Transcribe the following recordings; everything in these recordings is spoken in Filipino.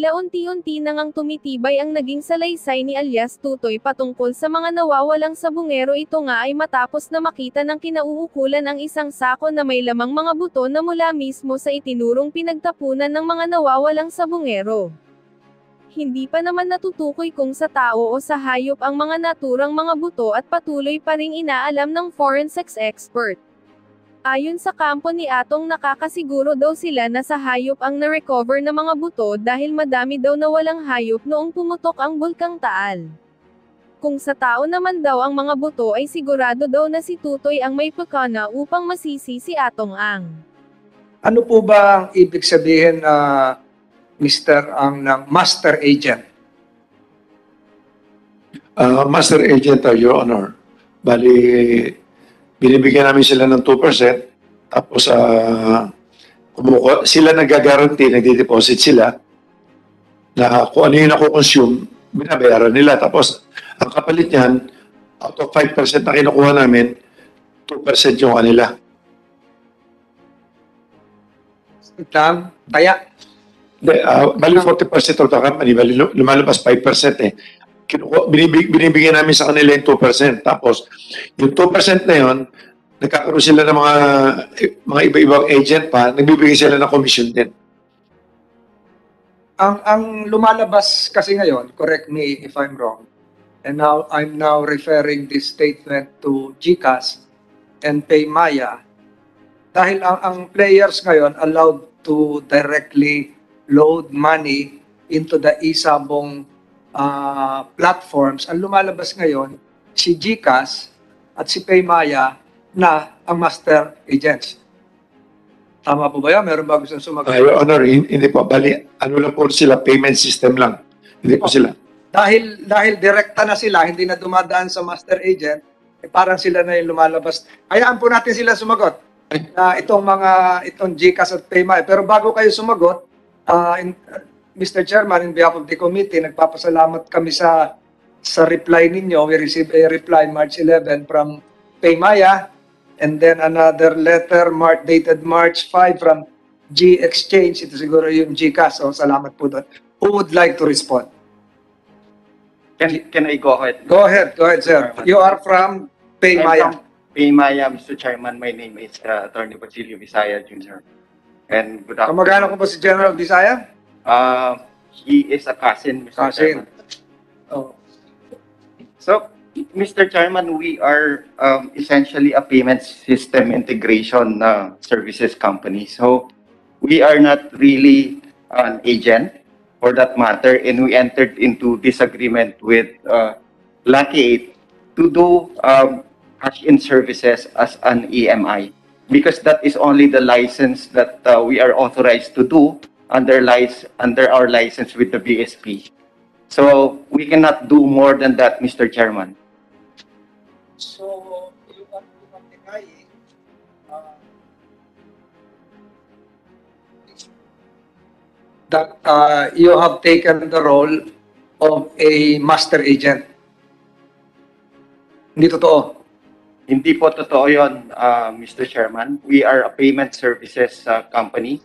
Tila unti-unti na ngang tumitibay ang naging salaysay ni alias Tutoy patungkol sa mga nawawalang sabungero. Ito nga ay matapos na makita ng kinauukulan ang isang sako na may lamang mga buto na mula mismo sa itinurong pinagtapunan ng mga nawawalang sabungero. Hindi pa naman natutukoy kung sa tao o sa hayop ang mga naturang mga buto at patuloy pa ring inaalam ng forensics expert. Ayon sa kampo ni Atong, nakakasiguro daw sila na sa hayop ang na-recover na mga buto dahil madami daw na walang hayop noong pumutok ang Bulkang Taal. Kung sa tao naman daw ang mga buto ay sigurado daw na si Tutoy ang may pakana upang masisi si Atong Ang. Ano po ba ang ibig sabihin, Mr. Ang ng master agent? Master agent, Your Honor. Bali, binibigyan namin sila ng 2%, tapos sila nag-guarantee, nagdi-deposit sila, na kung ano yung nakukonsume, binabayaran nila. Tapos, ang kapalit niyan, out of 5% na kinukuha namin, 2% yung kanila. Taya? Bali 40% of the company, bali lumalabas 5% eh. Binibigyan namin sa kanila yung 2%. Tapos, yung 2% na yun, nagkakaroon sila ng mga iba-ibang agent pa, nagbibigay sila ng commission din. Ang lumalabas kasi ngayon, correct me if I'm wrong, and now I'm now referring this statement to GCash and PayMaya, dahil ang players ngayon allowed to directly load money into the e-sabong platforms. Ang lumalabas ngayon, si GCash at si PayMaya na ang master agents. Tama po ba yan? Meron ba gusto sumagot? Your Honor, hindi po. Bali, ano lang po sila, payment system lang. Hindi po sila. Dahil direkta na sila, hindi na dumadaan sa master agent, parang sila na yung lumalabas. Hayaan po natin sila sumagot. Itong GCash at PayMaya. Pero bago kayo sumagot, Mr. Chairman, in behalf of the committee, nagpapasalamat kami sa reply ninyo. We received a reply March 11 from PayMaya, and then another letter dated March 5 from G-Exchange. Ito siguro yung GCash. So, salamat po doon. Who would like to respond? Can I go ahead? Go ahead, sir. You are from PayMaya. PayMaya, Mr. Chairman. My name is Attorney Basilio Visaya Jr. And good afternoon. Kamagano ko po si General Visaya? He is a cousin, Mr. Chairman. Oh. So, Mr. Chairman, we are essentially a payment system integration services company. So, we are not really an agent for that matter, and we entered into this agreement with Lucky 8 to do cash-in services as an EMI, because that is only the license that we are authorized to do under our license with the BSP. So, we cannot do more than that, Mr. Chairman. So, you are denying that you have taken the role of a master agent. Hindi totoo. Hindi po totoo yun, Mr. Chairman. We are a payment services company,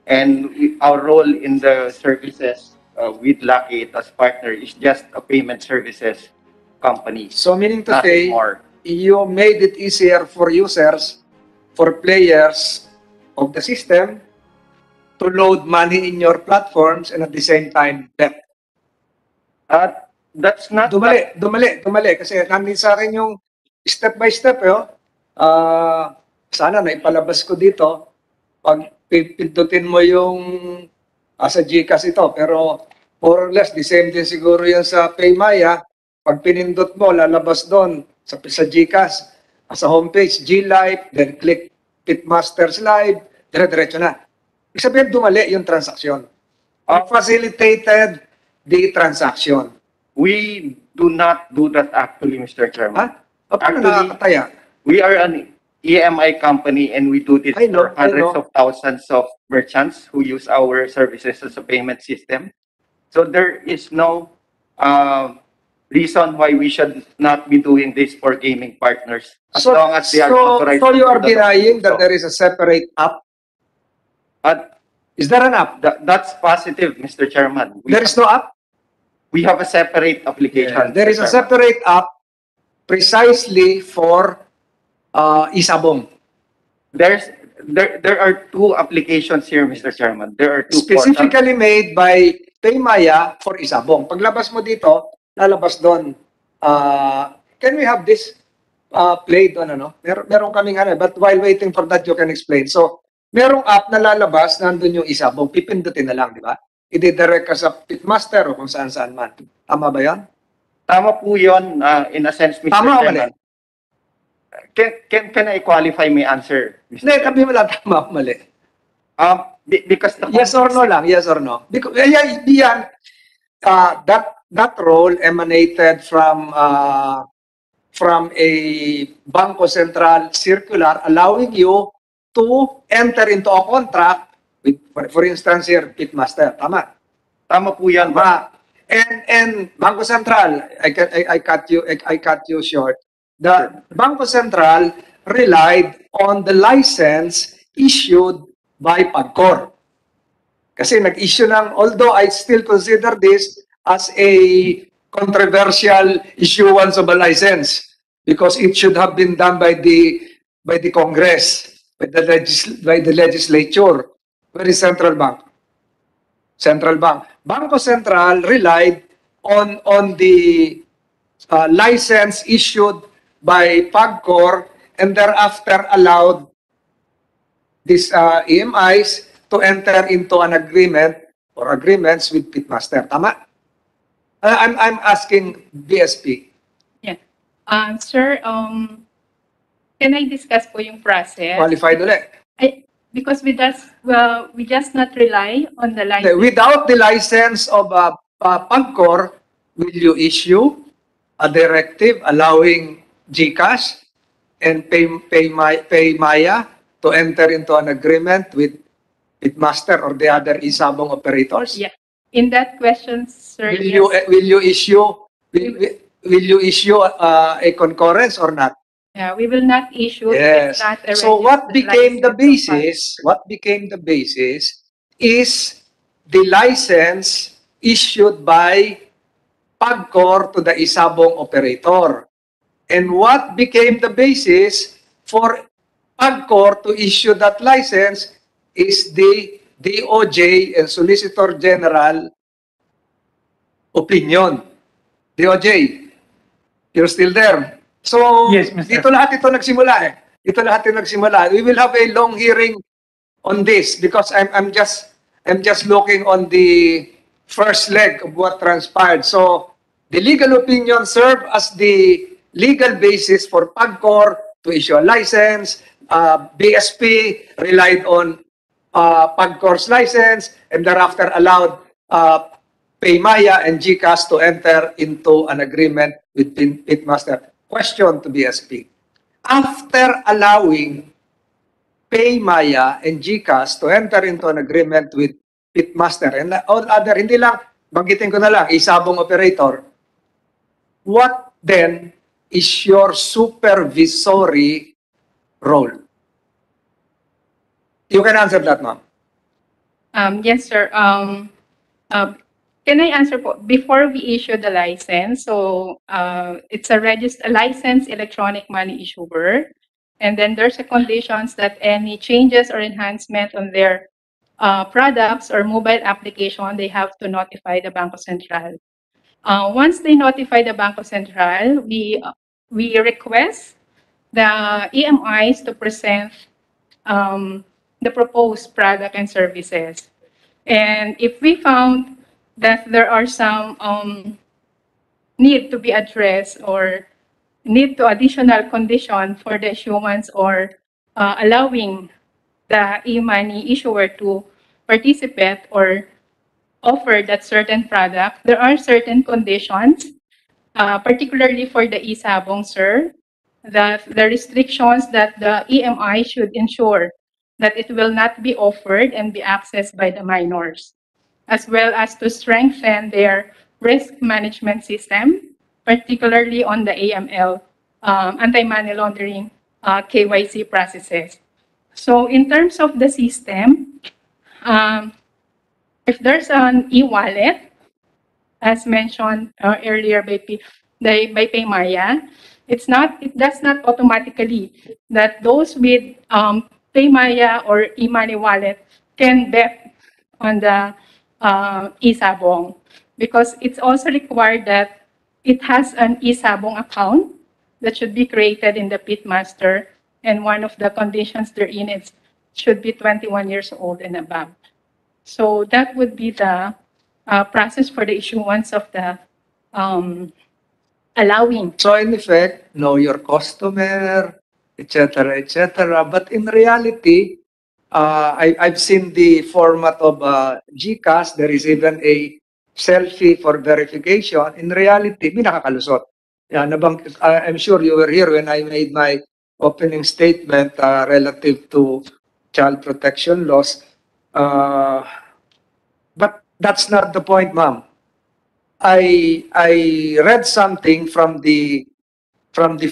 and our role in the services with Lucky 8 as partner is just a payment services company. So, meaning to say, more. You made it easier for users, for players of the system to load money in your platforms and at the same time bet. That's not... Dumali. Kasi namin sa akin yung step by step. Sana na ipalabas ko dito. Pag pindutin mo yung sa GCash ito. Pero more or less, the same din siguro yan sa PayMaya. Pag pinindot mo, lalabas doon sa GCash, sa homepage, G-Live, then click Pitmasters Live, dire-diretso na. Ibig sabihin, dumali yung transaksyon. Facilitated the transaction. We do not do that actually, Mr. Chairman. Paano nakakataya? We are an EMI company and we do this for hundreds of thousands of merchants who use our services as a payment system. So there is no reason why we should not be doing this for gaming partners as long as they are authorized. So you are denying that there is a separate app? Is there an app? That's positive, Mr. Chairman. There is no app? We have a separate application. There is Mr. a Chairman. separate app precisely for Isabong. There are two applications here, Mr. Chairman. There are two Specifically made by Paymaya for Isabong. Paglabas mo dito, lalabas doon. Can we have this played on ano? Meron kaming ano, but while waiting for that, you can explain. So, merong app na lalabas, nandun yung Isabong. Pipindutin na lang, di ba? I-direct ka sa Pitmaster o kung saan-saan man. Tama ba yan? Tama po yun, in a sense, Mr. Tama o Chairman. Can I qualify my answer, Mr. Hindi, sabi mo lang tama o mali. Because the Yes or no lang, yes or no. Because yan, that role emanated from a Bangko Sentral circular allowing you to enter into a contract with, for instance here, Pitmaster. Tama. Tama po yan. And Bangko Sentral, I cut you short. The Bangko Sentral relied on the license issued by PAGCOR. Kasi nag-issue ng, although I still consider this as a controversial issuance of a license because it should have been done by the Congress, by the legislature. Where is Central Bank? Central Bank. Bangko Sentral relied on the license issued by PAGCOR and thereafter allowed these EMIs to enter into an agreement or agreements with Pitmaster. Tama? I'm asking BSP. Yeah. Sir, can I discuss po yung process? Qualified ulit. Because we just not rely on the license. Without the license of PAGCOR, will you issue a directive allowing GCash and Paymaya to enter into an agreement with Pitmaster or the other Isabong operators? Yeah. In that question, sir, Will you issue a concurrence or not? yeah, we will not issue. Yes. Not a So what registered became the license basis? Is the license issued by PAGCOR to the Isabong operator. And what became the basis for PAGCOR to issue that license is the DOJ and Solicitor General opinion. DOJ, you're still there. So, Yes, Mr. dito lahat ito nagsimula eh. Dito lahat ito nagsimula. We will have a long hearing on this because I'm just looking on the first leg of what transpired. So, the legal opinion served as the legal basis for PAGCOR to issue a license. BSP relied on PAGCOR's license and thereafter allowed Paymaya and GCash to enter into an agreement with Pitmaster. Question to BSP. After allowing Paymaya and GCash to enter into an agreement with Pitmaster and all other, hindi lang, banggitin ko na lang, Isabong operator, what then is your supervisory role? You can answer that, ma'am. Yes, sir. Can I answer po? Before we issue the license, so it's a licensed electronic money issuer, and then there's a conditions that any changes or enhancement on their products or mobile application, they have to notify the Bangko Sentral. Once they notify the Bangko Sentral, we request the EMIs to present the proposed product and services. And if we found that there are some need to be addressed or need to additional condition for the issuance or allowing the e-money issuer to participate or offer that certain product, there are certain conditions, particularly for the Isabong, sir, that the restrictions that the EMI should ensure that it will not be offered and be accessed by the minors, as well as to strengthen their risk management system, particularly on the AML, anti-money laundering KYC processes. So in terms of the system, if there's an e-wallet, as mentioned earlier by Paymaya, it does not automatically that those with Paymaya or e-money wallet can bet on the e-sabong, because it's also required that it has an e-sabong account that should be created in the pitmaster, and one of the conditions therein is should be 21 years old and above. So that would be the process for the issuance of the allowing. So in effect, know your customer, etc., etc. But in reality, I've seen the format of GCash. There is even a selfie for verification. In reality, hindi nakakalusot. Yeah, I'm sure you were here when I made my opening statement relative to child protection laws. But that's not the point, ma'am. I read something from the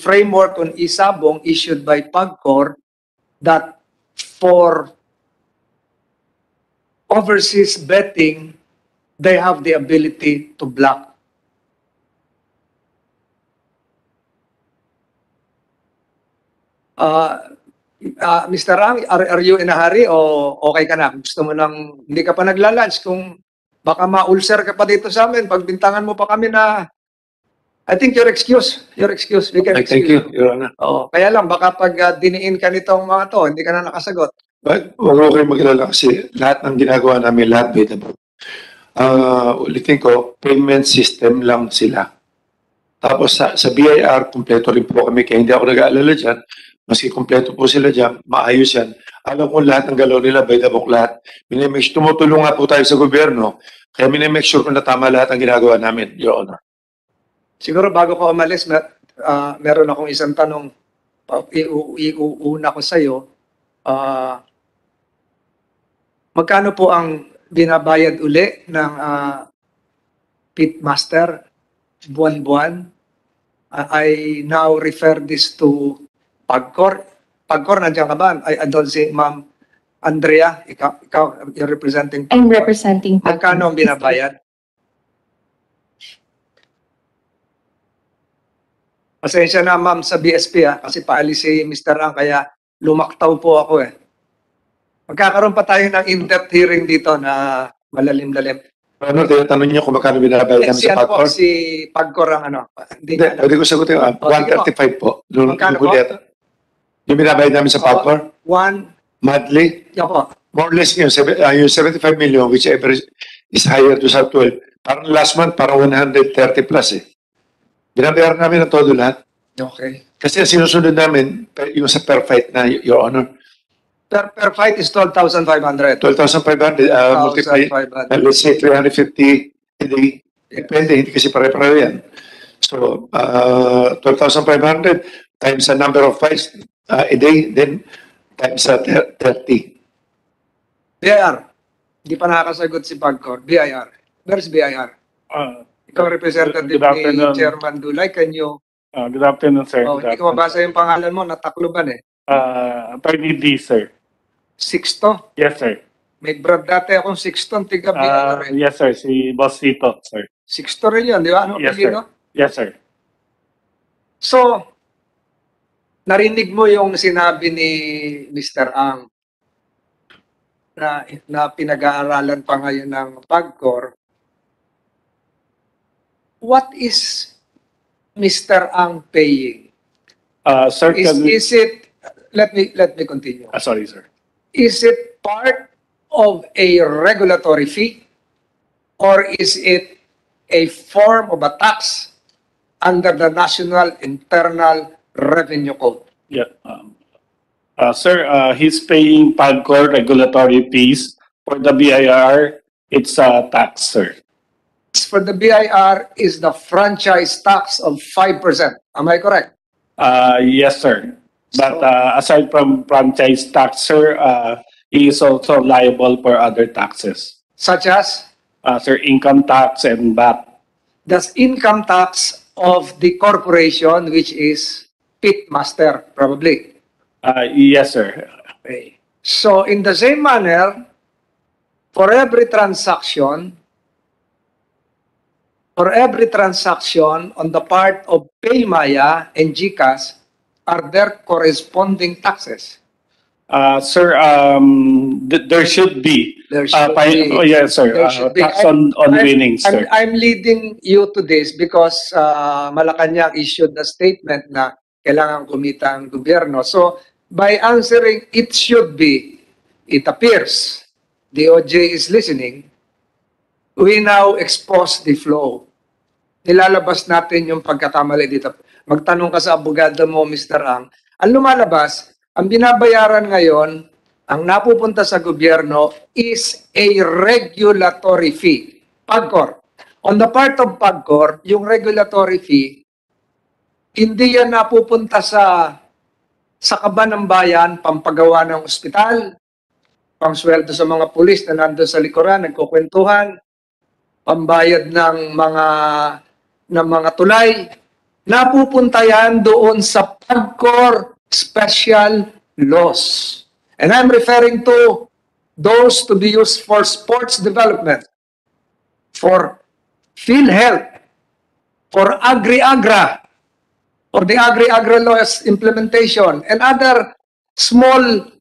framework on isabong issued by PAGCOR that for overseas betting, they have the ability to block. Mr. Rami, are you in a hurry o okay ka na? Gusto mo nang hindi ka pa nagla-lunch? Kung baka ma-ulcer ka pa dito sa amin, pagbintangan mo pa kami na I think your excuse. We can excuse. Thank you, Your Honor. Oo, kaya lang baka pag diniin ka nitong mga to, hindi ka na nakasagot. But huwag mo kayo mag-alala kasi lahat ng ginagawa namin, lahat vetable. Ulitin ko, payment system lang sila. Tapos sa BIR, kumpleto rin po kami, kaya hindi ako nag-aalala dyan. Maski kumpleto po sila dyan, maayos yan. Alam ko lahat ng galaw nila, by the book lahat. Tumutulong nga po tayo sa gobyerno, kaya minimake sure kung na tama lahat ang ginagawa namin, Your Honor. Siguro bago ko umalis, meron akong isang tanong. Iuuna ko sa iyo. Magkano po ang binabayad uli ng pitmaster buwan-buwan? I now refer this to PAGCOR. PAGCOR, nandiyan ka ba? I don't see, Ma'am Andrea, ikaw you're representing PAGCOR. I'm representing PAGCOR. Magkano ang binabayad? Pasensya na, ma'am, sa BSP kasi paalis si Mr. Ang, kaya lumaktaw po ako eh. Magkakaroon pa tayo ng in-depth hearing dito na malalim-lalim. Ano, tinatanong niyo kung magkano binabayad namin sa PAGCOR? Si PAGCOR ang ano. Hindi, pwede ko sagutin. 135 po. Magkano po? Yung binabayad namin sa PAGCOR? Monthly? Yan po. More or less yun, yung 75 million, whichever is higher to sub 12. Parang last month, parang 130 plus eh. Binabayaran namin ng todo lahat. Okay. Kasi ang sinusunod namin, yung sa per fight na, Your Honor. Per fight is 12,500. 12,500, multiply, let's say 350 a day. Depende, hindi kasi pare-pareho yan. So, 12,500 times the number of fights a day, then times 30. BIR. Hindi pa nakakasagot si PAGCOR. BIR. Where's BIR? Ikaw representative Good afternoon. ni Chairman Dulay. Can you... Good afternoon, sir. Oh, hindi ko mabasa yung pangalan mo. Natakluban eh. Attorney D, sir. Sixto? Yes, sir. May brad dati akong Sixto. Tiga BIR eh. Yes, sir. Si Boss Tito, sir. Sixto rin yun, di ba? Ano Yes, apelyido? sir. Yes, sir. So, narinig mo yung sinabi ni Mr. Ang na pinag-aaralan pa ngayon ng PAGCOR. What is Mr. Ang paying? Sir, Is it, let me continue. sorry, sir. Is it part of a regulatory fee or is it a form of a tax under the National Internal Revenue Code? Yeah. Sir, he's paying PAGCOR regulatory fees. For the BIR, it's a tax, sir. For the BIR is the franchise tax of 5%. Am I correct? Yes, sir. But aside from franchise tax, sir, he is also liable for other taxes. Such as Sir, income tax and VAT. the income tax of the corporation, which is pitmaster, probably. Yes, sir. Okay. So in the same manner, for every transaction on the part of PayMaya and GCash, are there corresponding taxes? Sir, there should be. There should be. Oh, yes, sir. There should be. Tax on winnings, sir. I'm leading you to this because Malacanang issued a statement na kailangan kumita ang gobyerno. So, by answering, it should be, it appears, DOJ is listening, we now expose the flow. Nilalabas natin yung pagkakamali dito. Magtanong ka sa abogado mo, Mr. Ang lumalabas, ang binabayaran ngayon, ang napupunta sa gobyerno is a regulatory fee. PAGCOR. On the part of PAGCOR, yung regulatory fee, hindi yan napupunta sa kaban ng bayan, pampagawa ng ospital, pangsweldo sa mga pulis na nandun sa likuran, nagkukwentuhan, pambayad ng mga tulay. Napupunta yan doon sa PAGCOR special laws. And I'm referring to those to be used for sports development, for PhilHealth, for Agri-Agra, for the Agri-Agra laws implementation, and other small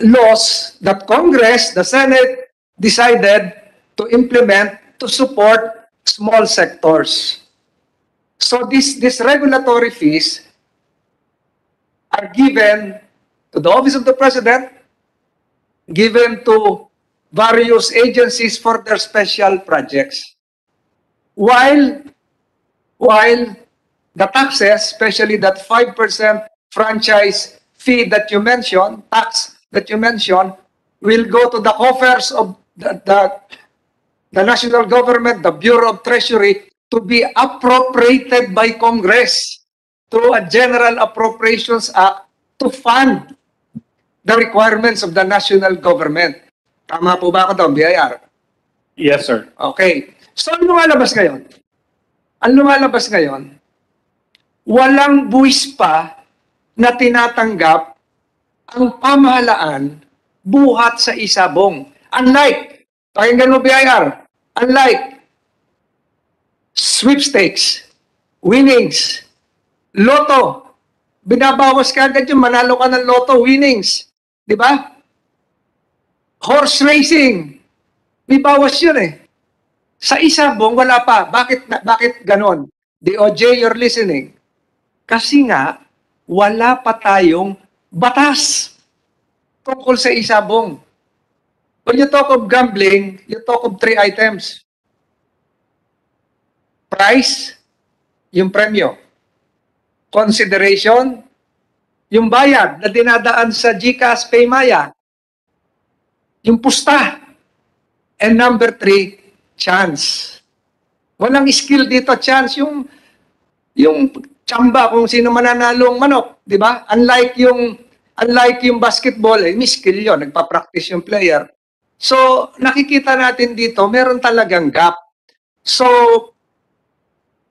laws that Congress, the Senate, decided to implement to support small sectors. So these regulatory fees are given to the Office of the President, given to various agencies for their special projects. While the taxes, especially that 5% franchise fee that you mentioned, tax that you mentioned, will go to the coffers of the national government, the Bureau of Treasury, to be appropriated by Congress through a General Appropriations Act to fund the requirements of the national government. Tama po ba ako doon, BIR? Yes, sir. Okay. So, ang lumalabas ngayon? Ang lumalabas ngayon, walang buwis pa na tinatanggap ang pamahalaan buhat sa isabong. Unlike, pakinggan mo BIR, unlike sweepstakes, winnings, loto, binabawas ka agad yung manalo ka ng loto, winnings. Di ba? Horse racing, may bawas yun eh. Sa isabong, wala pa. Bakit ganon? DOJ, you're listening. Kasi nga, wala pa tayong batas tungkol sa isabong. When you talk of gambling, you talk of 3 items. Price, yung premyo. Consideration, yung bayad na dinadaan sa GCash PayMaya. Yung pusta. And number 3, chance. Walang skill dito, chance. Yung tsamba kung sino mananalong manok, di ba? Unlike yung basketball, may skill yun, nagpa-practice yung player. So, nakikita natin dito, meron talagang gap. So,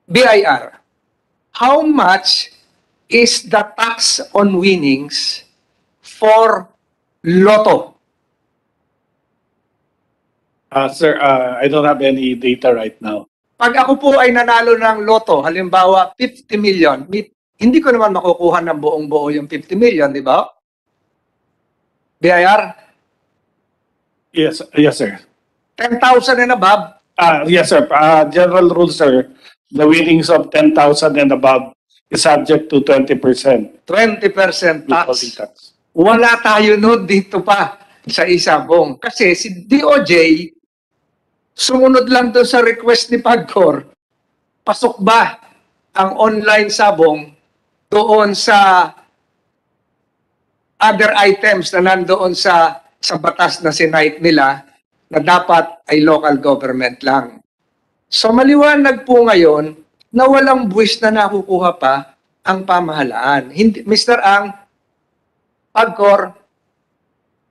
BIR, how much is the tax on winnings for Lotto? Sir, I don't have any data right now. Pag ako po ay nanalo ng Lotto, halimbawa 50 million, hindi ko naman makukuha ng buong-buo yung 50 million, di ba? BIR? Yes, sir. 10,000 and above, Yes, sir. General rule, sir. The winnings of 10,000 and above is subject to 20% 20% withholding tax. tax. Wala tayo no dito pa sa isabong. Kasi si DOJ, sumunod lang doon sa request ni PAGCOR, pasok ba ang online sabong doon sa other items na nandoon sa batas na sinight nila na dapat ay local government lang. So maliwanag po ngayon na walang buwis na nakukuha pa ang pamahalaan. Mr. Ang, PAGCOR,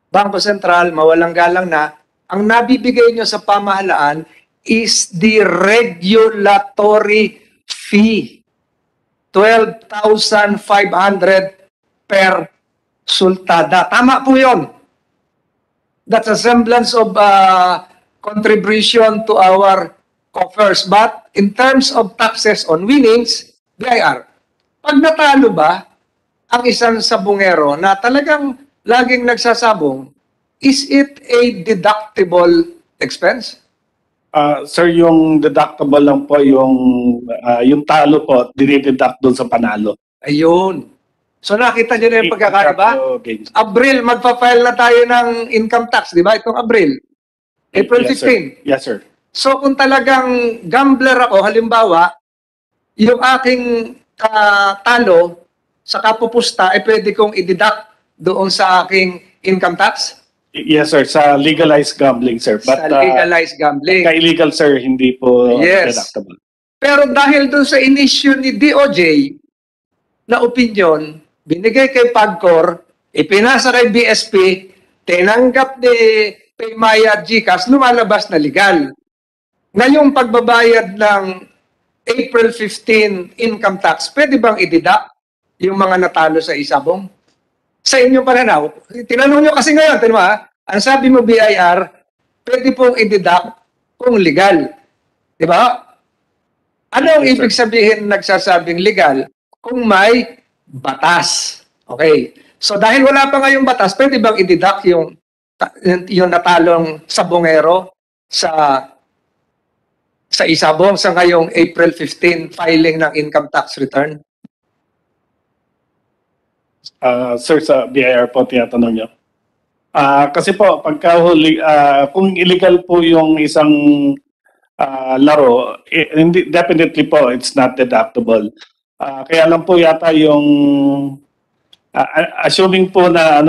Bangko Sentral, mawalang galang na, ang nabibigay nyo sa pamahalaan is the regulatory fee. 12,500 per sultada. Tama po yun. That's a semblance of contribution to our coffers. But in terms of taxes on winnings, BIR, pag natalo ba ang isang sabungero na talagang laging nagsasabong, is it a deductible expense? Sir, yung deductible lang po yung talo po, dinededuct doon sa panalo. Ayun. So nakita niyo na yung pagkakaiba? Okay. Abril, magpa-file na tayo ng income tax, di ba? Itong Abril. April Yes, sir. 15. Yes, sir. So kung talagang gambler ako, halimbawa, yung aking talo sa kapupusta, pwede kong i-deduct doon sa aking income tax? Yes, sir. Sa legalized gambling, sir. Sa But legalized gambling. illegal, sir, hindi po Yes. deductible. Pero dahil doon sa inisyu ni DOJ na opinion, binigay kay PAGCOR, ipinasa kay BSP, tinanggap ni Paymaya at GCash, lumalabas na legal. Ngayong pagbabayad ng April 15 income tax, pwede bang i-deduct yung mga natalo sa isabong? Sa inyong pananaw, tinanong nyo kasi ngayon, tinanong mo, ang sabi mo BIR, pwede pong i-deduct kung legal. Di ba? Ano ang Yes, sir. ibig sabihin nagsasabing legal? Kung may batas. Okay. So dahil wala pa ngayong batas, pwede bang i-deduct yung natalong sabongero sa isabong sa ngayong April 15 filing ng income tax return? Sir, sa BIR po tinatanong nyo. Kasi po, kung illegal po yung isang laro, definitely po, it's not deductible. Kaya lang po yata yung, assuming po na,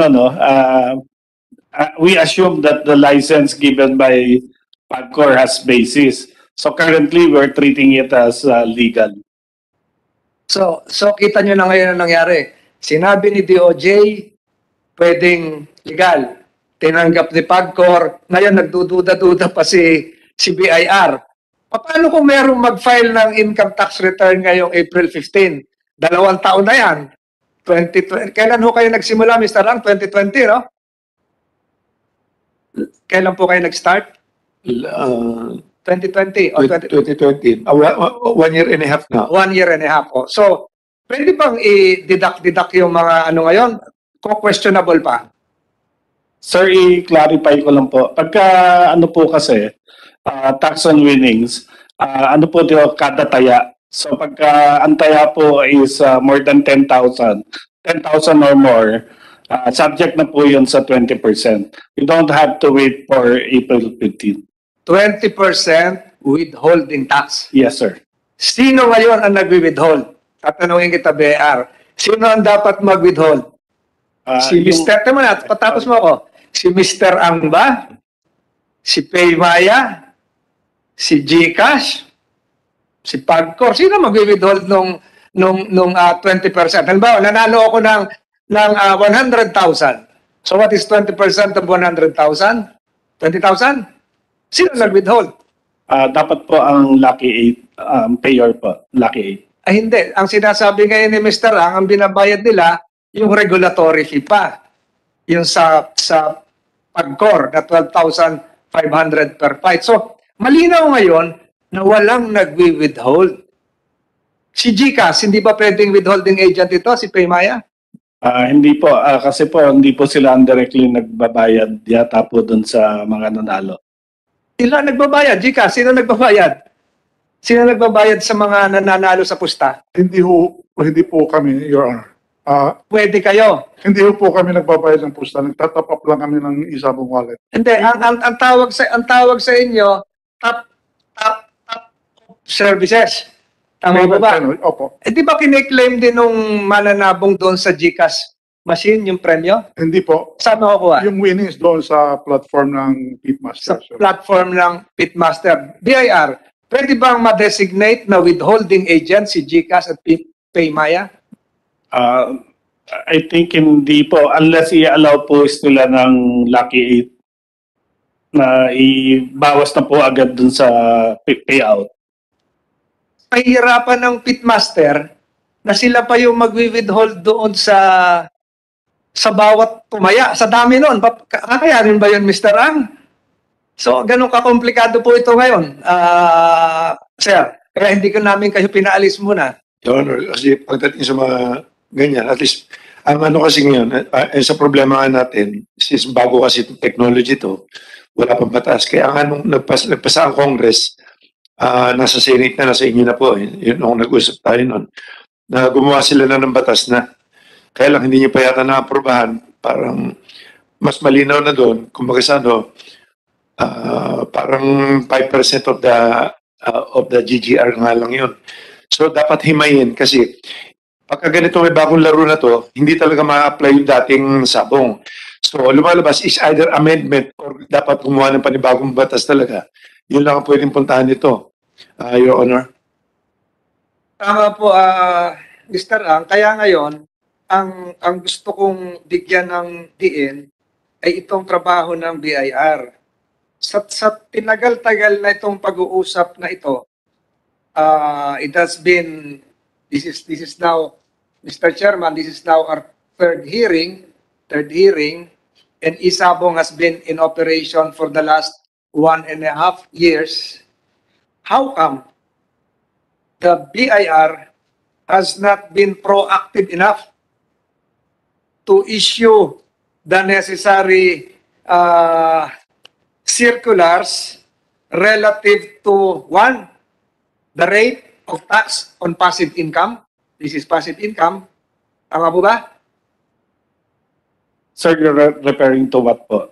we assume that the license given by PAGCOR has basis. So currently, we're treating it as legal. So kita nyo na ngayon ang nangyari. Sinabi ni DOJ, pwedeng legal. Tinanggap ni PAGCOR. Ngayon, nagdududa-duda pa si BIR. Paano kung merong mag-file ng income tax return ngayong April 15? 2 taon na yan. 2020. Kailan ho kayo nagsimula, Mr. Ang? 2020, no? Kailan po kayo nag-start? 2020 o 2020. 1 year and a half na. 1 year and a half. Oh. So, pwede bang i-deduct yung mga ano ngayon? Questionable pa. Sir, i-clarify ko lang po. Pagka ano po kasi, tax on winnings, ano po dito, kada taya. So pagka ang taya po is more than 10,000 or more, subject na po yun sa 20%. You don't have to wait for April 15. 20% withholding tax. Yes, sir. Sino ngayon ang nagwi-withhold? Tatanungin kita, BR. Sino ang dapat mag-withhold? Si Mr. Tama na, patapos mo ako. Si Mr. Ang ba? Si Paymaya? Si GCash? Si PAGCOR? Sino mag-withhold nung 20%? Halimbawa, nanalo ako ng 100,000. So what is 20% of 100,000? 20,000? Sino nag-withhold? Dapat po ang Lucky 8 payer po, Lucky 8. Ay hindi. Ang sinasabi ngayon ni Mr. Ang binabayad nila, yung regulatory fee pa. Yung sa PAGCOR na 12,500 per fight. So, malinaw ngayon na walang nagwi-withhold. Si GCash, hindi ba pwedeng withholding agent ito, si Paymaya? Hindi po, kasi po hindi po sila directly nagbabayad yata po dun sa mga nanalo. Sila nagbabayad. GCash, sino nagbabayad? Sino nagbabayad sa mga nananalo sa pusta? Hindi po kami, Your Honor. Pwede kayo. Hindi po kami nagbabayad ng pusta. Nagtatap up lang kami ng isabong wallet. Hindi, ang tawag sa inyo, top services. Tama ba ba? Opo. Di ba kiniklaim din nung mananabong doon sa GCash machine, yung premyo? Hindi po. Saan makukuha? Yung winnings doon sa platform ng Sa Pitmaster. sir. platform ng Pitmaster. BIR, pwede bang ma-designate na withholding agent si GCash at Paymaya? I think hindi po, unless i-allow po nila ng Lucky 8 na ibawas na po agad dun sa payout. Pahirapan ng Pitmaster na sila pa yung magwi-withhold doon sa sa bawat tumaya. Sa dami nun. Kakayanin ba yun, Mr. Ang? So, ganun kakomplikado po ito ngayon. Sir, kaya hindi ko namin kayo pinaalis muna. Your Honor, kasi pagdating sa mga ganyan, at least, ang ano kasi ngayon, sa problema nga natin, since bago kasi itong technology to, wala pang batas. Kaya nga nung nagpasa ang Congress, nasa Senate na, nasa inyo na po, yun nung nag-usap tayo nun, na gumawa sila na ng batas na. Kaya lang hindi nyo pa yata na-aprobahan, parang mas malinaw na doon, kumbaga sa ano, parang 5% of the GGR nga lang yun. So dapat himayin kasi pagka ganito may bagong laro na to, hindi talaga ma-apply yung dating sabong. So lumalabas is either amendment or dapat gumawa ng panibagong batas talaga. Yun lang ang pwedeng puntahan nito, Your Honor. Tama po, Mr. Ang. Kaya ngayon, ang gusto kong bigyan ng diin ay itong trabaho ng BIR. Sa tinagal-tagal na itong pag-uusap na ito, it has been, this is now, Mr. Chairman, this is now our third hearing, and Isabong has been in operation for the last 1.5 years. How come the BIR has not been proactive enough to issue the necessary circulars relative to, one, the rate of tax on passive income? This is passive income. Tama po ba? Sir, you're referring to what po?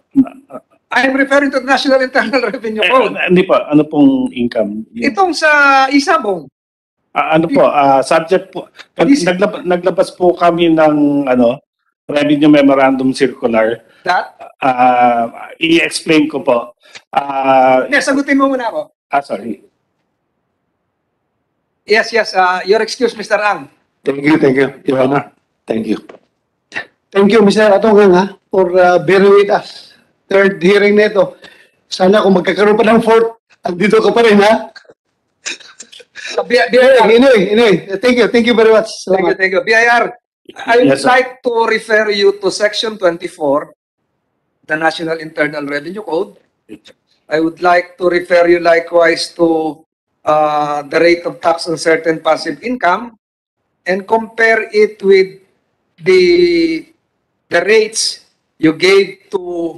I'm referring to the National Internal Revenue Code. Hindi po, ano pong income? Itong sa Isabong. Ano po, subject po, naglabas po kami ng Revenue Memorandum Circular. That? I-explain ko po. Sagutin mo muna ako. Sorry. Yes. Your excuse, Mr. Ang. Thank you, Your Honor. Thank you. Thank you, Mr. Atonggang, for bearing with us. Third hearing nito. Sana kung magkakaroon pa ng fourth, andito ka pa rin, ha? Anyway, thank you very much. Thank you. BIR, I would like to refer you to Section 24, the National Internal Revenue Code. I would like to refer you likewise to the rate of tax on certain passive income and compare it with the rates you gave to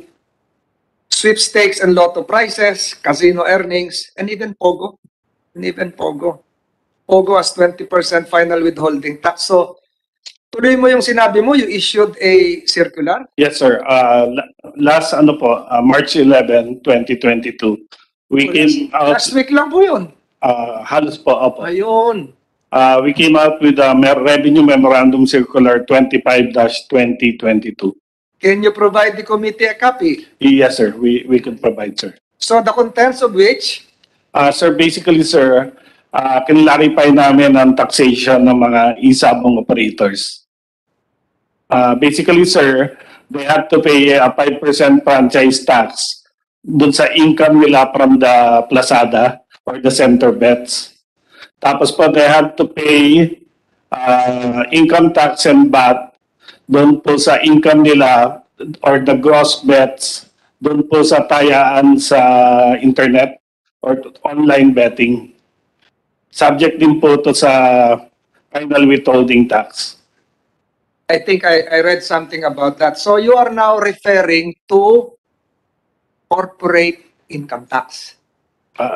sweepstakes and lotto prices, casino earnings, and even Pogo. Pogo has 20% final withholding tax. So, tuloy mo yung sinabi mo, you issued a circular? Yes, sir. Last March 11, 2022, we came out. Last week lang po yun. Halos po, opo. Ayun. We came out with a Revenue Memorandum Circular 25-2022. Can you provide the committee a copy? Yes, sir. We can provide, sir. So the contents of which? Sir, basically, sir, kinlarify namin ang taxation ng mga Isabong operators. Basically, sir, they have to pay a 5% franchise tax dun sa income nila from the Plazada or the center bets. Tapos po, they have to pay income tax and VAT doon po sa income nila or the gross bets doon po sa tayaan sa internet or online betting. Subject din po to sa final withholding tax. I think I read something about that. So you are now referring to corporate income tax.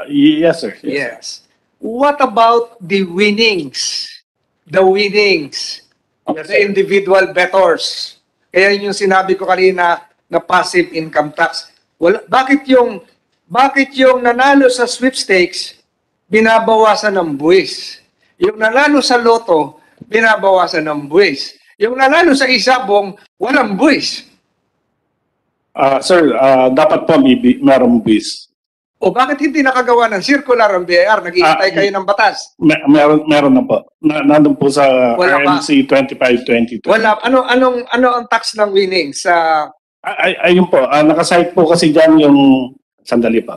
Yes, sir. Yes. What about the winnings? The winnings of the individual bettors. Kaya yun yung sinabi ko kanina na passive income tax. Bakit yung nanalo sa sweepstakes, binabawasan ng buwis? Yung nanalo sa loto, binabawasan ng buwis. Yung nanalo sa Isabong, walang buwis. Sir, dapat po merong buwis. O bakit hindi nakagawa ng circular ang BIR? Nag-iintay kayo ng batas? Meron na po. Nandun po sa RMC 25-22. Wala. Ano ang tax ng winnings? Ayun po. Nakasite po kasi dyan yung... Sandali pa.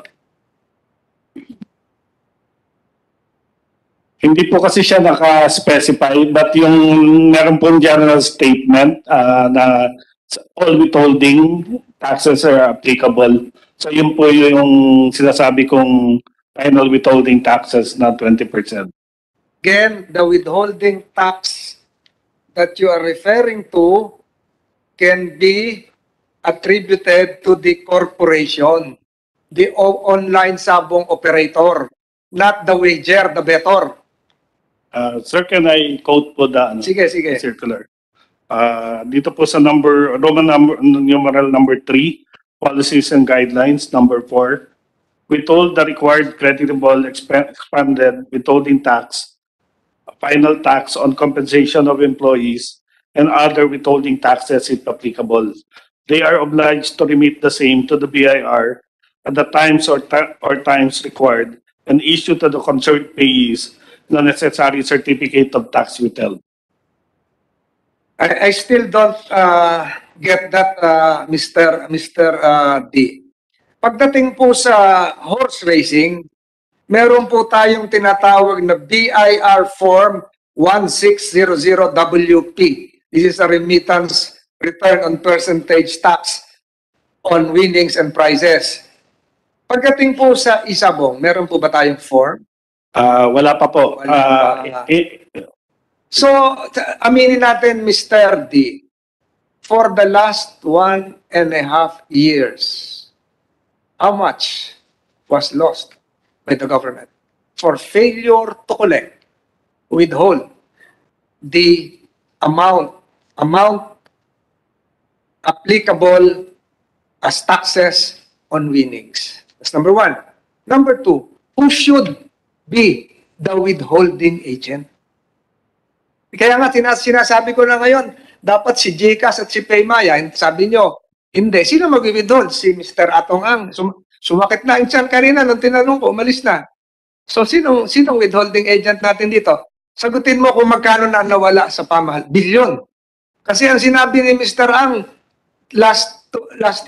Hindi po kasi siya naka-specify but yung meron po general statement na all withholding taxes are applicable. So yun po yung sinasabi kong final withholding taxes na 20%. Again, the withholding tax that you are referring to can be attributed to the corporation, the online sabong operator, not the wager, the better. Sir, can I quote po the Sige, sige. circular? Dito po sa numeral number 3, policies and guidelines, number 4, withhold the required creditable expanded withholding tax, final tax on compensation of employees, and other withholding taxes if applicable. They are obliged to remit the same to the BIR at the times or times required and issue to the concerned payees the necessary certificate of tax withheld. I still don't get that, Mr. D. Pagdating po sa horse racing, meron po tayong tinatawag na BIR Form 1600WP. This is a remittance return on percentage tax on winnings and prizes. Pagdating po sa isabong, meron po ba tayong form? Wala pa po. Wala pa. So, aminin natin, Mr. D, for the last 1.5 years, how much was lost by the government for failure to collect, withhold the amount applicable as taxes on winnings? That's number one. Number two, who should be the withholding agent? Kaya nga, sinasabi ko na ngayon, dapat si GCash at si Paymaya, sabi nyo, hindi. Sino mag-withhold? Si Mr. Atong Ang. Sumakit na ang tiyan kanina nung tinanong ko, umalis na. So, sinong withholding agent natin dito? Sagutin mo kung magkano na nawala sa pamahal. Bilyon. Kasi ang sinabi ni Mr. Ang, last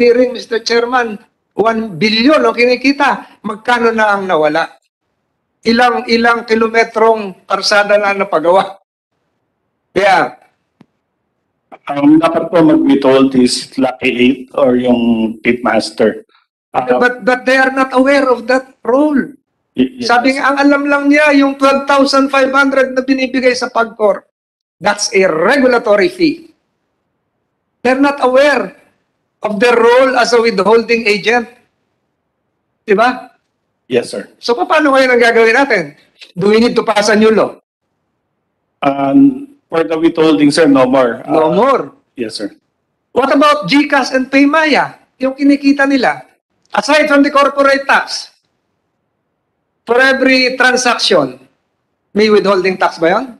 hearing, Mr. Chairman, 1 billion ang kinikita. Magkano na ang nawala? Ilang kilometrong karsada na napagawa? Kaya, dapat po mag-withhold is Lucky 8 or yung Pitmaster. but they are not aware of that rule. Yes. Sabi nga, ang alam lang niya, yung 12,500 na binibigay sa PAGCOR, that's a regulatory fee. They're not aware of their role as a withholding agent. Diba? Yes, sir. So, paano kayo nang gagawin natin? Do we need to pass a new law? For the withholding, sir, no more. No more. Yes, sir. What about GCash and Paymaya? Yung kinikita nila. Aside from the corporate tax, for every transaction, may withholding tax ba yun?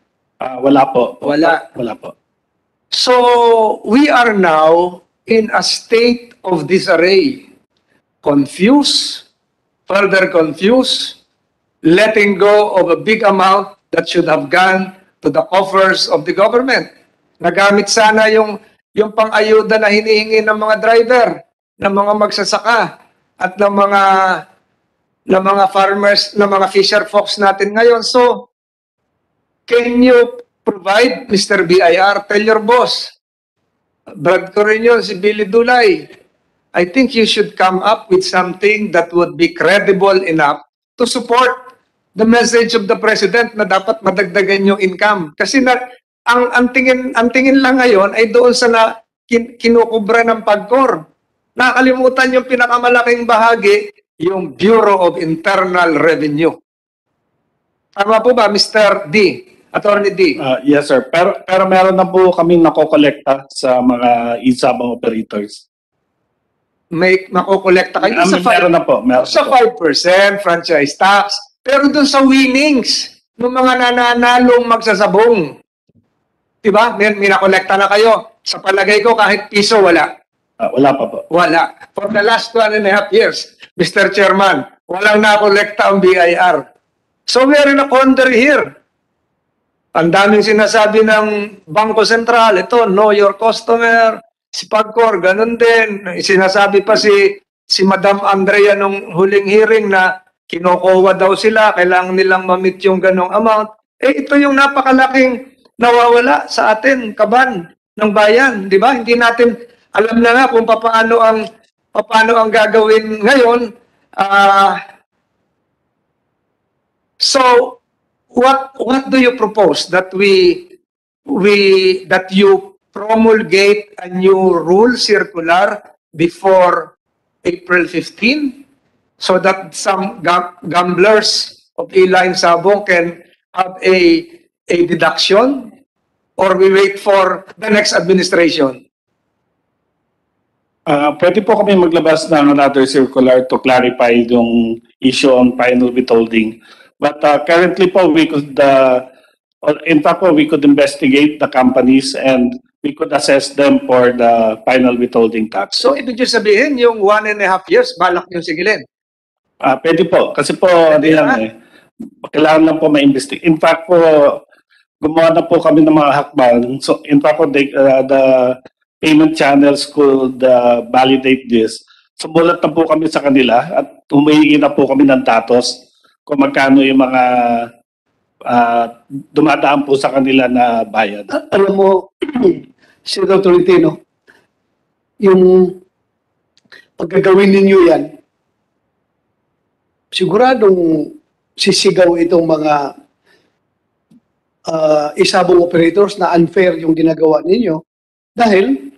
Wala po. Wala. Wala po. So, we are now in a state of disarray. Confused, further confused, letting go of a big amount that should have gone to the coffers of the government. Nagamit sana yung pang-ayuda na hinihingi ng mga driver, ng mga magsasaka, at ng mga farmers, ng mga fisher folks natin ngayon. So, can you provide, Mr. BIR, tell your boss, Brad ko rin yun, si Billy Dulay, I think you should come up with something that would be credible enough to support the message of the President na dapat madagdagan yung income. Kasi ang tingin lang ngayon ay doon sa kinukubra ng PAGCOR. Nakalimutan yung pinakamalaking bahagi, yung Bureau of Internal Revenue. Tama po ba, Mr. D? Attorney D? Yes, sir. Pero meron na po kami nakokolekta sa mga e-sabang operators. May makokolekta kayo Meron na po. Meron sa 5% franchise tax. Pero doon sa winnings ng mga nananalong magsasabong. Diba? May nakolekta na kayo. Sa palagay ko, kahit piso, wala. Wala pa po. Wala. For the last 1.5 years, Mr. Chairman, walang nakolekta ang BIR. So we are in a quandary here. Ang daming sinasabi ng Bangko Sentral, ito, know your customer, si PAGCOR, ganun din. Sinasabi pa si Madam Andrea nung huling hearing na kinokowa daw sila, kailangan nilang ma-meet yung ganong amount. Ito yung napakalaking nawawala sa atin, kaban ng bayan, di ba? Hindi natin alam na nga kung paano ang gagawin ngayon. So what do you propose that that you promulgate a new rule circular before April 15 so that some gamblers of Eli and Sabong can have a deduction, or we wait for the next administration? Pwede po kami maglabas ng another circular to clarify yung issue on final withholding. But currently po, we could, in fact po, we could investigate the companies and we could assess them for the final withholding tax. So ibig sabihin, yung 1.5 years, balak yung sigilin. Pwede po, kasi po, kailangan lang po ma-investigate. In fact po, gumawa na po kami ng mga hakbang. So in fact po, the payment channels could validate this. Sumulat na po kami sa kanila at humihingi na po kami ng datos kung magkano yung mga dumadaan po sa kanila na bayad. Alam mo, Senator Tolentino, yung pagkagawin ninyo yan, siguradong sisigaw itong mga isabong operators na unfair yung ginagawa ninyo dahil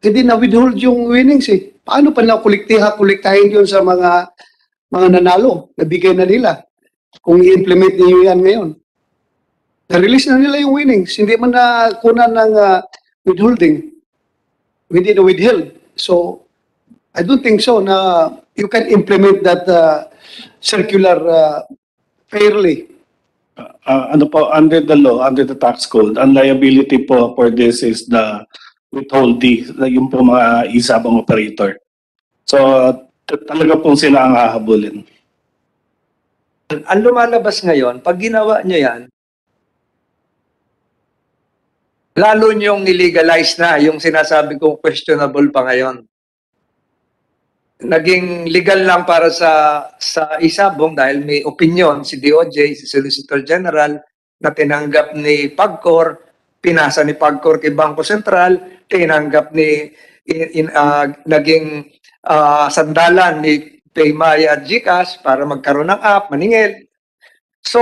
hindi na-withhold yung winnings eh. Paano pa kolektahin yun sa mga nanalo? Nabigay na nila. Kung i-implement niyo yan ngayon. Na-release na nila yung winnings. Hindi man na kunan ng withholding. Hindi na withheld. So, I don't think so na you can implement that circular fairly. Ano po, under the law, under the tax code, ang liability po for this is the withholding, yung po mga isabang operator. So, talaga pong sila ang hahabulin. Ang lumalabas ngayon, pag ginawa nyo yan, lalo nyong nilegalize na yung sinasabi kong questionable pa ngayon. Naging legal lang para sa isabong dahil may opinion si DOJ, si Solicitor General, na tinanggap ni PAGCOR, pinasa ni PAGCOR kay Bangko Sentral, tinanggap naging sandalan ni Paymaya at GCash para magkaroon ng app, maningil. So,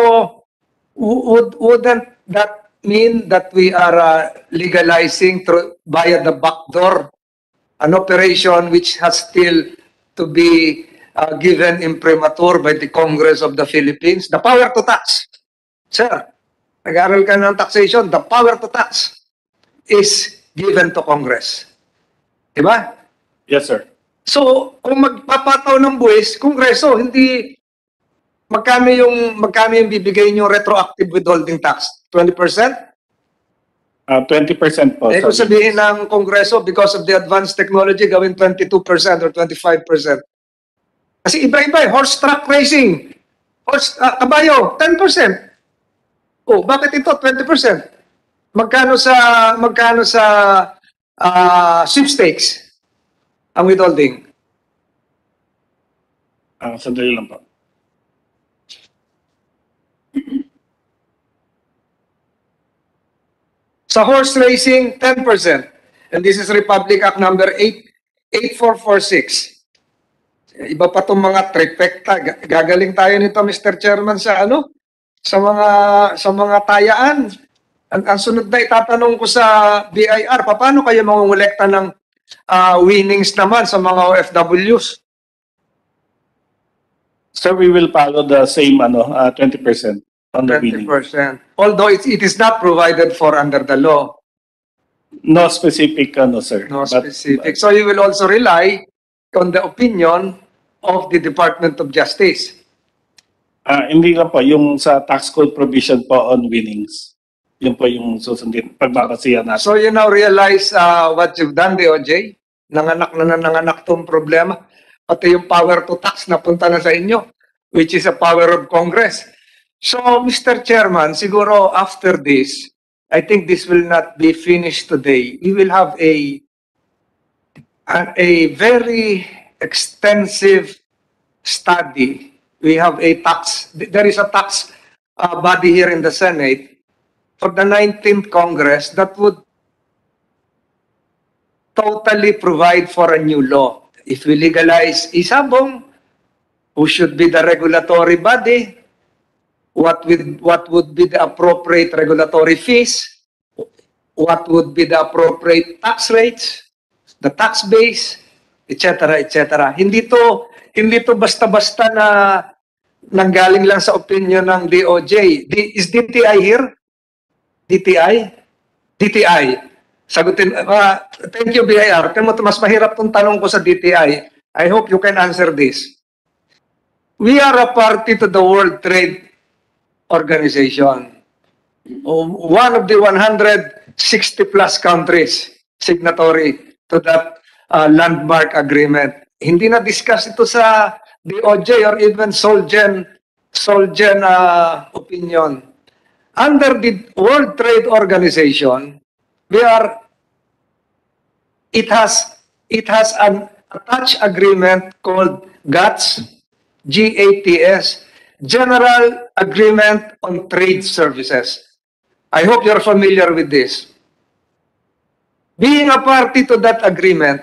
wouldn't that mean that we are legalizing via the back door an operation which has still to be given imprimatur by the Congress of the Philippines? The power to tax. Sir, nag-aaral ka ng taxation, the power to tax is given to Congress. Diba? Yes, sir. So, kung magpapataw ng buwis, Kongreso, hindi magkano yung bibigay niyo retroactive withholding tax? 20%? 20% po. Kung sabihin ng Kongreso, because of the advanced technology, gawin 22% or 25%. Kasi iba-iba, horse truck racing, kabayo, 10%. Oh, bakit ito 20%? Magkano sa sweepstakes ang withholding? Sandali lang po. Sa horse racing, 10%. And this is Republic Act number 8446. Iba pa itong mga trifecta. Gagaling tayo nito, Mr. Chairman, sa mga tayaan. Ang sunod na itatanong ko sa BIR, paano kayo mangungulekta ng winnings naman sa mga OFWs? Sir, we will follow the same 20% on the winning. 20%. Although it is not provided for under the law. No specific, sir. No specific. So you will also rely on the opinion of the Department of Justice. Hindi lang po, yung sa tax code provision po on winnings. Yun po yung susundin, pagbabasihan natin. So you now realize what you've done, DOJ? Nanganak tong problema. Pati yung power to tax napunta na sa inyo, which is a power of Congress. So, Mr. Chairman, siguro after this, I think this will not be finished today. We will have a very extensive study. We have there is a tax body here in the Senate for the 19th Congress that would totally provide for a new law. If we legalize isabong, who should be the regulatory body? What would be the appropriate regulatory fees? What would be the appropriate tax rates, the tax base, etc., etc. Hindi to basta-basta na nanggaling lang sa opinion ng DOJ. Is DTI here? DTI? DTI. Sagutin, thank you, BIR. Mas mahirap tong tanong ko sa DTI. I hope you can answer this. We are a party to the World Trade Organization. One of the 160 plus countries signatory to that landmark agreement. Hindi na discuss ito sa DOJ or even Solgen opinion. Under the World Trade Organization, it has an attached agreement called GATS, GATS, General Agreement on Trade Services. I hope you're familiar with this. Being a party to that agreement,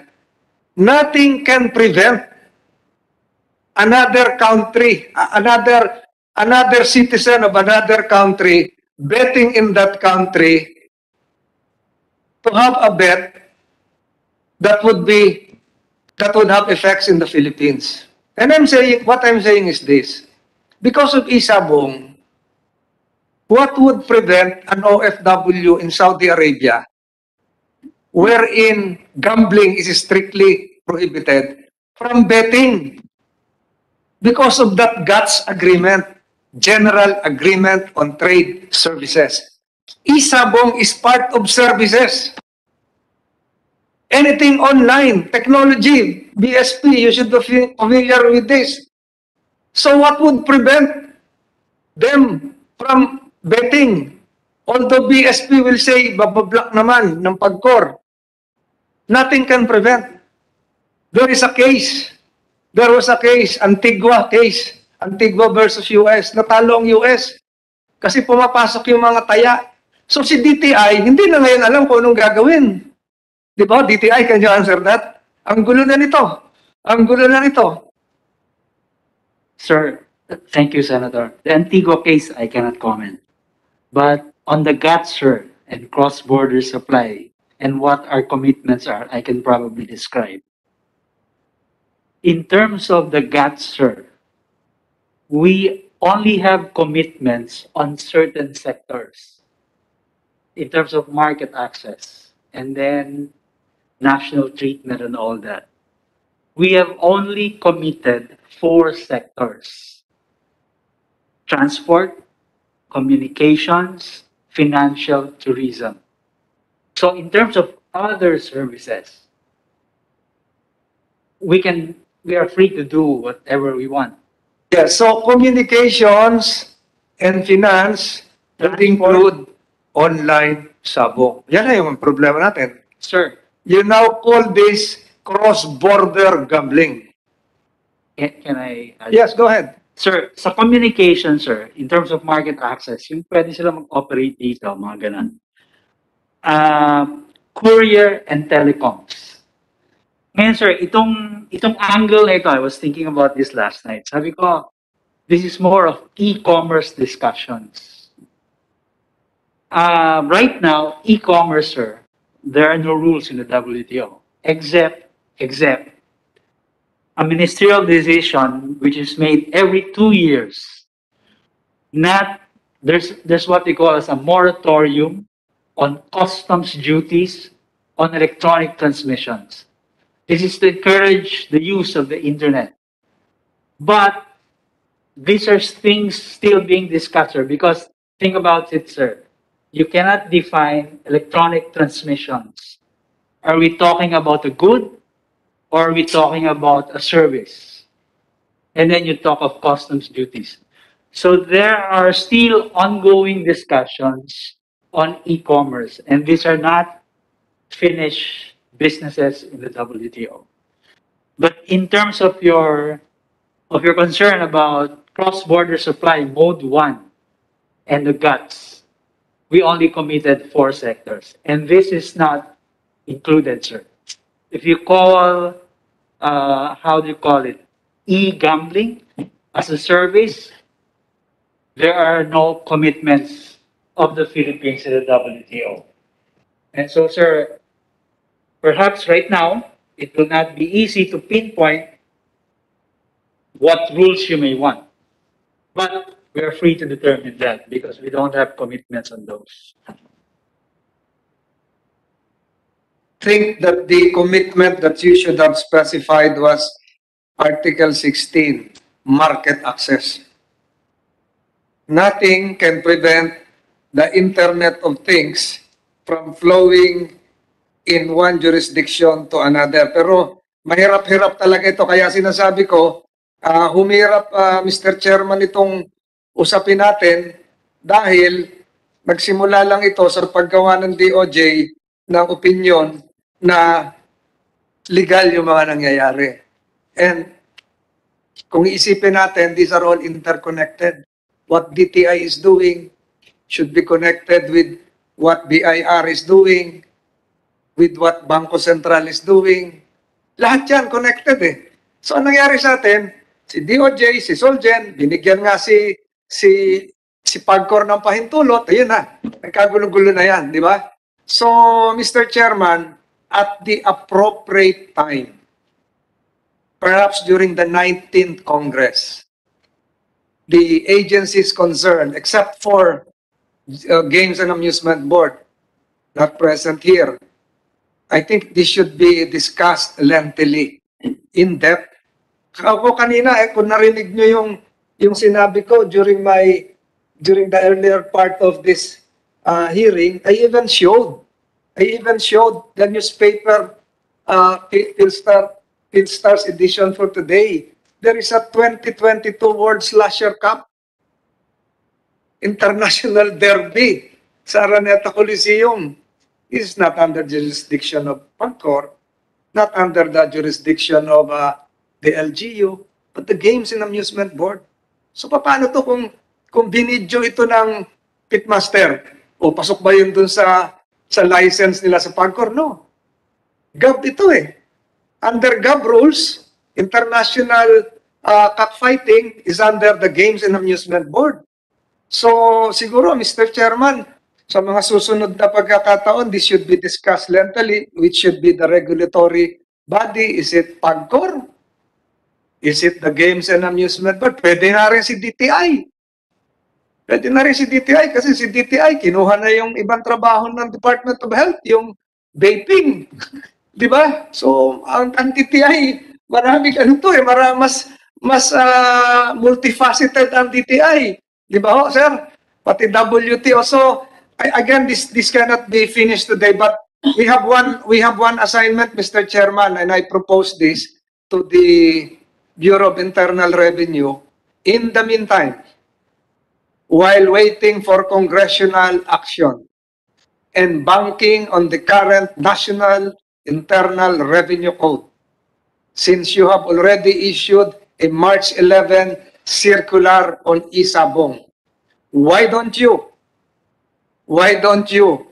nothing can prevent another country, another citizen of another country betting in that country to have a bet that would have effects in the Philippines. And what I'm saying is this: because of isabong, what would prevent an OFW in Saudi Arabia, wherein gambling is strictly prohibited, from betting? Because of that GATS agreement, General Agreement on Trade Services. Isabong is part of services. Anything online, technology, BSP, you should be familiar with this. So what would prevent them from betting? Although BSP will say, babablock naman ng pagkor. Nothing can prevent. There is a case. There was a case, Antigua case. Antigua versus US. Natalo ang US. Kasi pumapasok yung mga taya. So si DTI, hindi na ngayon alam kung anong gagawin. Di ba? DTI, can you answer that? Ang gulo na nito. Ang gulo na nito. Sir, thank you, Senator. The Antigua case, I cannot comment. But on the GATS, sir, and cross-border supply, and what our commitments are, I can probably describe. In terms of the GATS, sir, we only have commitments on certain sectors in terms of market access and then national treatment and all that. We have only committed 4 sectors: transport, communications, financial, tourism. So in terms of other services, we are free to do whatever we want. Yeah, so communications and finance would include online sabong. Yan na yung problema natin. Sir, You now call this cross-border gambling. can I? Yes, go ahead. Sir, sa communication, sir, in terms of market access, yung pwede sila mag-operate dito, mga ganun. Courier and telecoms. Ngayon, sir, itong angle na ito, I was thinking about this last night. Sabi ko, this is more of e-commerce discussions. Right now, e-commerce, sir, there are no rules in the WTO, except a ministerial decision which is made every 2 years. There's what we call as a moratorium on customs duties on electronic transmissions. This is to encourage the use of the internet. But these are things still being discussed, sir, because think about it, sir. You cannot define electronic transmissions. Are we talking about a good or are we talking about a service? And then you talk of customs duties. So there are still ongoing discussions on e-commerce, and these are not finished businesses in the WTO. But in terms of your concern about cross-border supply, Mode 1 and the GATS, we only committed 4 sectors, and this is not included, sir. if you call, how do you call it, e-gambling as a service, there are no commitments of the Philippines to the WTO. And so, sir, perhaps right now, it will not be easy to pinpoint what rules you may want. But we are free to determine that because we don't have commitments on those. Think that the commitment that you should have specified was Article 16, market access. Nothing can prevent the Internet of Things from flowing in one jurisdiction to another. Pero mahirap-hirap talaga ito. Kaya sinasabi ko, humirap, Mr. Chairman, itong usapin natin dahil nagsimula lang ito sa paggawa ng DOJ ng opinion na legal yung mga nangyayari. And kung iisipin natin, these are all interconnected. What DTI is doing should be connected with what BIR is doing, with what Bangko Sentral is doing. Lahat yan connected eh. So, ang nangyari sa atin, si DOJ, si Solgen, binigyan nga si Pagcor ng pahintulot, ayun na, nagkagulo-gulo na yan, di ba? So, Mr. Chairman, at the appropriate time, perhaps during the 19th Congress, the agencies concerned, except for Games and Amusement Board, not present here, I think this should be discussed lengthily, in depth. Ako kanina, kung narinig nyo yung sinabi ko during the earlier part of this hearing, I even showed the newspaper Philstars edition for today. There is a 2022 World Slasher Cup International Derby sa Araneta Coliseum. Is not under jurisdiction of Pagcor, not under the jurisdiction of the LGU, but the Games and Amusement Board. So paano to kung binidyo ito ng pitmaster? O pasok ba yun dun sa license nila sa Pagcor? No. GAB ito eh. Under GAB rules, international cockfighting is under the Games and Amusement Board. So siguro, Mr. Chairman, sa mga susunod na pagkakataon, this should be discussed lengthily, which should be the regulatory body. Is it Pagcor? Is it the Games and Amusement Board? Pwede na rin si DTI. Pwede na rin si DTI kasi si DTI kinuha na yung ibang trabaho ng Department of Health, yung vaping. Di ba? So, ang DTI, maraming mas multifaceted ang DTI. Di ba ho, sir? Pati WTO. So, again, this cannot be finished today, but we have one assignment, Mr. Chairman, and I propose this to the Bureau of Internal Revenue. In the meantime, while waiting for congressional action and banking on the current National Internal Revenue Code, since you have already issued a March 11 circular on Isabong, why don't you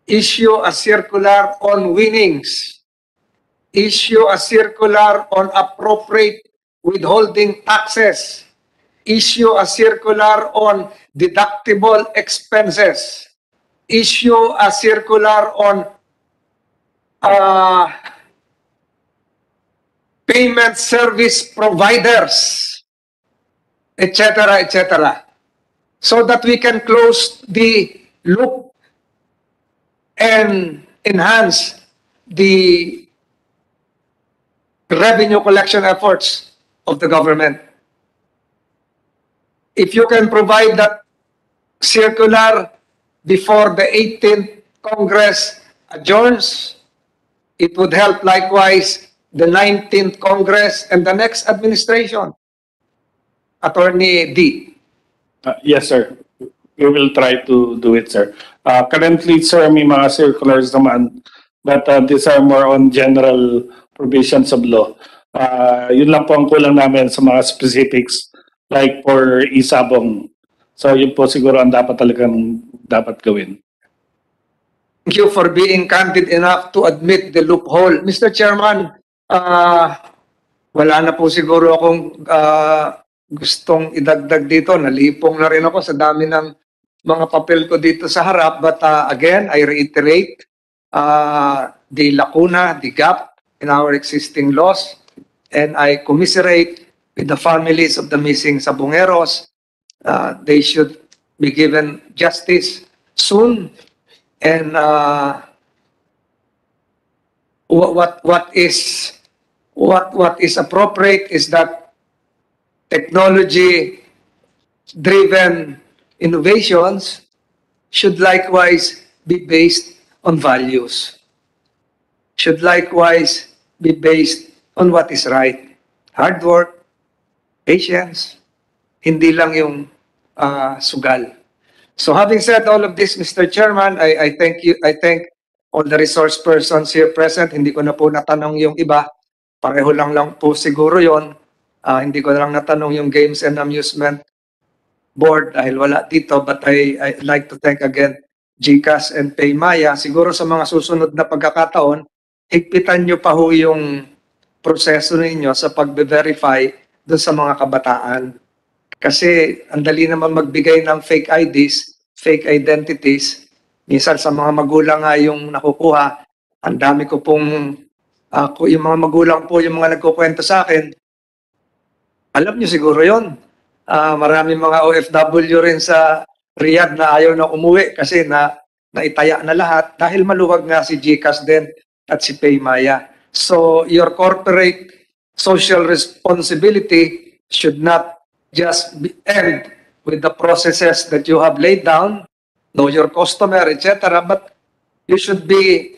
issue a circular on winnings, issue a circular on appropriate withholding taxes, issue a circular on deductible expenses, issue a circular on payment service providers, etc., so that we can close the loop and enhance the revenue collection efforts of the government. If you can provide that circular before the 18th Congress adjourns, it would help likewise the 19th Congress and the next administration. Attorney D. Yes, sir. We will try to do it, sir. Currently, sir, may mga circulars naman, but these are more on general provisions of law. Yun lang po ang kulang namin sa mga specifics, like for Isabong. So yun po siguro ang dapat gawin. Thank you for being candid enough to admit the loophole. Mr. Chairman, wala na po siguro akong gustong idagdag dito. Nalipong na rin ako sa dami ng mga papel ko dito sa harap. But again, I reiterate the lacuna, the gap in our existing laws. And I commiserate with the families of the missing Sabongeros. They should be given justice soon. And what is appropriate is that technology-driven innovations should likewise be based on values. Should likewise be based on what is right. Hard work, patience, hindi lang yung sugal. So having said all of this, Mr. Chairman, I thank you. I thank all the resource persons here present. Hindi ko na po natanong yung iba. Pareho lang po siguro yon. Hindi ko na lang natanong yung Games and Amusement Board dahil wala dito. But I like to thank again GCash and Paymaya. Siguro sa mga susunod na pagkakataon, higpitan nyo pa ho yung proseso ninyo sa pagbe-verify doon sa mga kabataan. Kasi ang dali naman magbigay ng fake IDs, fake identities. Minsan sa mga magulang nga yung nakukuha, ang dami ko pong, yung mga magulang po, yung mga nagkukwento sa akin, alam nyo siguro yon. Maraming mga OFW rin sa Riyadh na ayaw na umuwi kasi naitaya na lahat dahil maluwag nga si GCash din at si Paymaya. So your corporate social responsibility should not just end with the processes that you have laid down, know your customer, etc. But you should be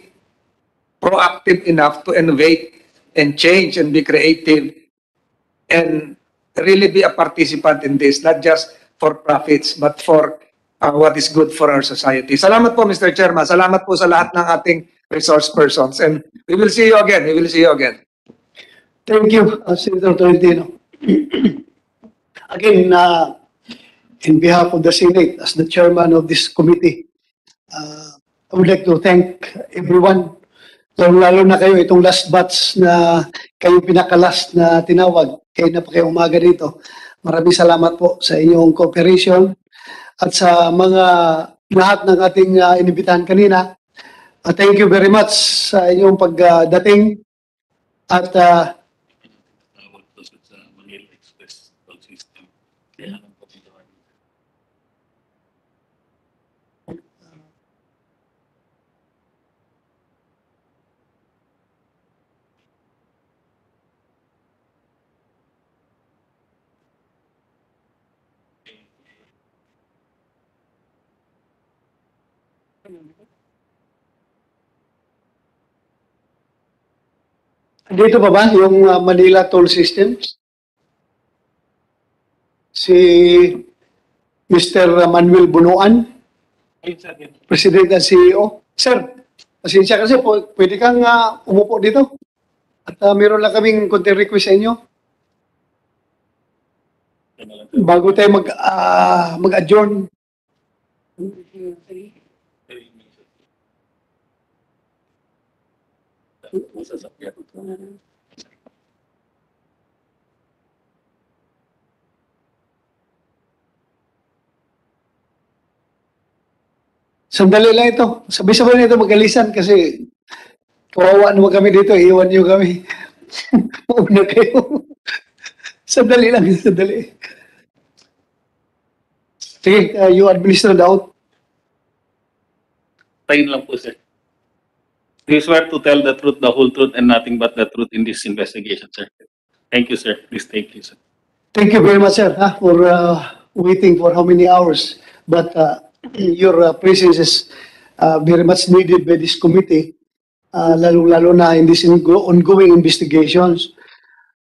proactive enough to innovate and change and be creative and really be a participant in this, not just for profits, but for what is good for our society. Salamat po, Mr. Chairman. Salamat po sa lahat ng ating resource persons. And we will see you again. We will see you again. Thank you, Senator Tolentino. Again, in behalf of the Senate, as the chairman of this committee, I would like to thank everyone, lalo na kayo, itong last batch na kayo pinakalas na tinawag, kayo na pa kayo umaga dito. Maraming salamat po sa inyong cooperation at sa mga lahat ng ating inibitahan kanina. Thank you very much sa inyong pagdating at dito pa ba yung Manila Toll System? Si Mr. Manuel Bunuan, President at CEO. Sir, pasensya kasi po, pwede kang umupo dito. At meron lang kaming konting request sa inyo. Bago tayo mag-adjourn. Sandali lang ito. Sabay-sabay na ito mag-alisan kasi kawawa naman kami dito. Iwan niyo kami. Mauna kayo. Sandali lang. Sandali. Sige, you administer the out. Tayo lang po, sir. We swear to tell the truth, the whole truth, and nothing but the truth in this investigation, sir. Thank you, sir. Please take you, sir. Thank you very much, sir, for waiting for how many hours. But your presence is very much needed by this committee, lalo na in these ongoing investigations.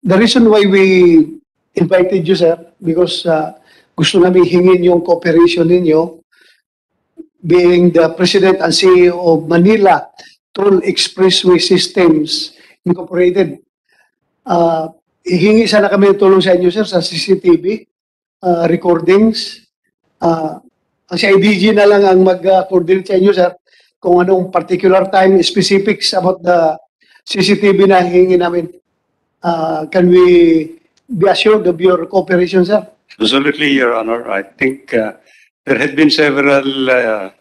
The reason why we invited you, sir, because gusto namin hingin yung cooperation ninyo, being the President and CEO of Manila Toll Expressway Systems Incorporated. Hihingi sana kami ng tulong sa inyo, sir, sa CCTV recordings. Ang si IDG na lang ang mag-coordinate sa inyo, sir, kung anong particular time specifics about the CCTV na hihingi namin. Can we be assured of your cooperation, sir? Absolutely, Your Honor. I think there had been several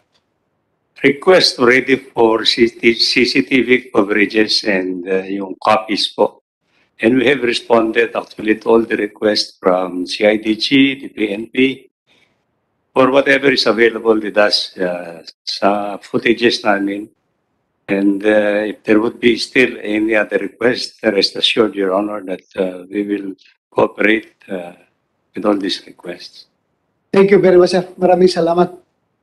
requests already for CCTV coverages and yung copies po. And we have responded actually to all the requests from CIDG, the PNP, for whatever is available with us sa footages namin. And if there would be still any other request, rest assured, Your Honor, that we will cooperate with all these requests. Thank you very much, sir. Maraming salamat.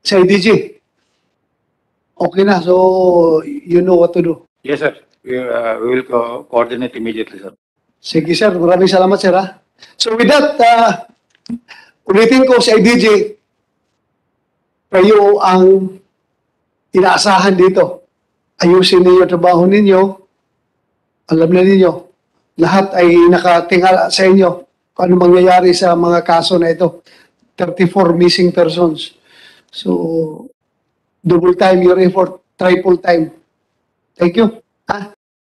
Sa IDG, okay na. So, you know what to do. Yes, sir. We will coordinate immediately, sir. Sige, sir. Maraming salamat, sir. Ha? So, with that, ulitin ko sa IDG, kayo ang inaasahan dito. Ayusin ninyo ang trabaho ninyo. Alam na ninyo, lahat ay nakatingala sa inyo kung ano mangyayari sa mga kaso na ito. 34 missing persons. So, double time your effort, triple time. Thank you.